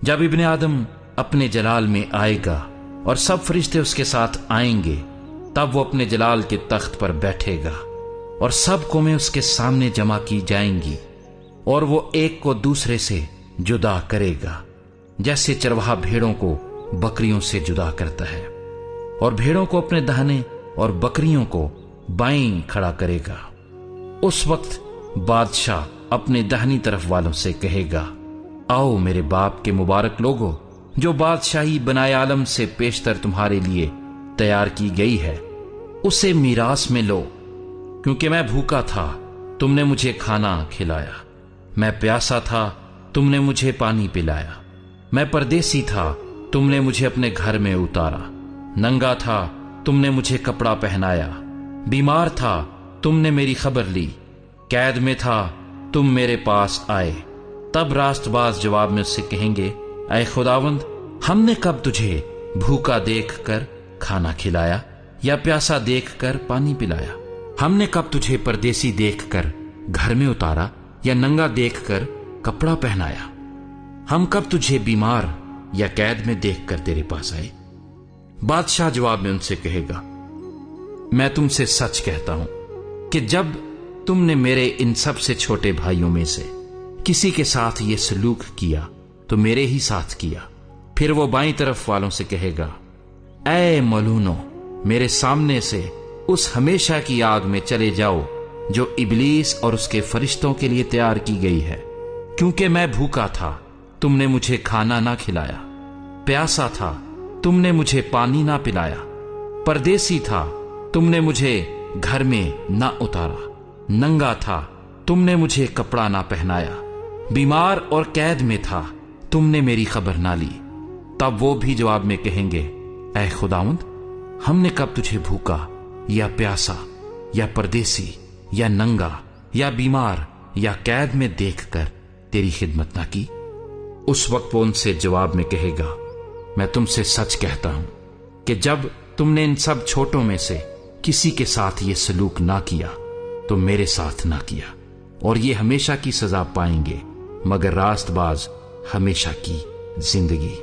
جب ابن آدم اپنے جلال میں آئے گا اور سب فرشتے اس کے ساتھ آئیں گے، تب وہ اپنے جلال کے تخت پر بیٹھے گا اور سب قومیں اس کے سامنے جمع کی جائیں گی، اور وہ ایک کو دوسرے سے جدا کرے گا، جیسے چرواہا بھیڑوں کو بکریوں سے جدا کرتا ہے، اور بھیڑوں کو اپنے داہنے اور بکریوں کو بائیں کھڑا کرے گا۔ اس وقت بادشاہ اپنے داہنی طرف والوں سے کہے گا، آؤ میرے باپ کے مبارک لوگو، جو بادشاہی بنائے عالم سے پیشتر تمہارے لیے تیار کی گئی ہے، اسے میراث میں لو، کیونکہ میں بھوکا تھا، تم نے مجھے کھانا کھلایا، میں پیاسا تھا، تم نے مجھے پانی پلایا، میں پردیسی تھا، تم نے مجھے اپنے گھر میں اتارا، ننگا تھا، تم نے مجھے کپڑا پہنایا، بیمار تھا، تم نے میری خبر لی، قید میں تھا، تم میرے پاس آئے۔ تب راست باز جواب میں اس سے کہیں گے، اے خداوند، ہم نے کب تجھے بھوکا دیکھ کر کھانا کھلایا یا پیاسا دیکھ کر پانی پلایا؟ ہم نے کب تجھے پردیسی دیکھ کر گھر میں اتارا یا ننگا دیکھ کر کپڑا پہنایا؟ ہم کب تجھے بیمار یا قید میں دیکھ کر تیرے پاس آئے؟ بادشاہ جواب میں ان سے کہے گا، میں تم سے سچ کہتا ہوں کہ جب تم نے میرے ان سب سے چھوٹے بھائیوں میں سے کسی کے ساتھ یہ سلوک کیا تو میرے ہی ساتھ کیا۔ پھر وہ بائیں طرف والوں سے کہے گا، اے ملونو، میرے سامنے سے اس ہمیشہ کی آگ میں چلے جاؤ جو ابلیس اور اس کے فرشتوں کے لیے تیار کی گئی ہے، کیونکہ میں بھوکا تھا، تم نے مجھے کھانا نہ کھلایا، پیاسا تھا، تم نے مجھے پانی نہ پلایا، پردیسی تھا، تم نے مجھے گھر میں نہ اتارا، ننگا تھا، تم نے مجھے کپڑا نہ پہنایا، بیمار اور قید میں تھا، تم نے میری خبر نہ لی۔ تب وہ بھی جواب میں کہیں گے، اے خداوند، ہم نے کب تجھے بھوکا یا پیاسا یا پردیسی یا ننگا یا بیمار یا قید میں دیکھ کر تیری خدمت نہ کی؟ اس وقت وہ ان سے جواب میں کہے گا، میں تم سے سچ کہتا ہوں کہ جب تم نے ان سب چھوٹوں میں سے کسی کے ساتھ یہ سلوک نہ کیا تو میرے ساتھ نہ کیا، اور یہ ہمیشہ کی سزا پائیں گے، مگر راست باز ہمیشہ کی زندگی۔